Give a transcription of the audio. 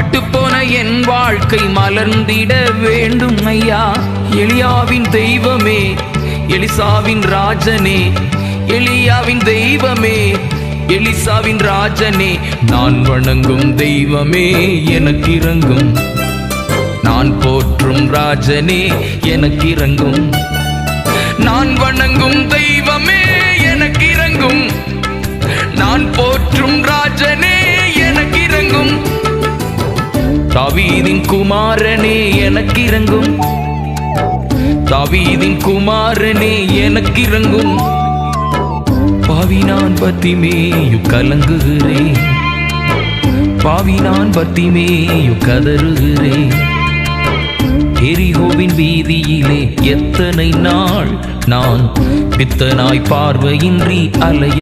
பட்டுப்போன என் வாழ்க்கை மலர்ந்திட வேண்டும் ஐயா. எலியாவின் தெய்வமே, எலிசாவின் ராஜனே, எலியாவின் தெய்வமே, எலிசாவின் ராஜனே, நான் வணங்கும் தெய்வமே எனக்கு இறங்கும். நான் போற்றும் ராஜனே எனக்கு இறங்கும். நான் வணங்கும் தெய்வமே எனக்கு இறங்கும். நான் போற்றும் ராஜனே எனக்கு இறங்கும். தாவீதின் குமாரனே எனக்கு இறங்கும். தாவீதின் குமாரனே எனக்கு இறங்கும். பாவி நான் பத்திமேயு கலங்குகிறேன். பாவி நான் பத்திமேயு கதறுகிறேன். எரிகோவின் வீதியிலே எத்தனை நாள் நான் பித்தனாய் பார்வையின்றி அலைய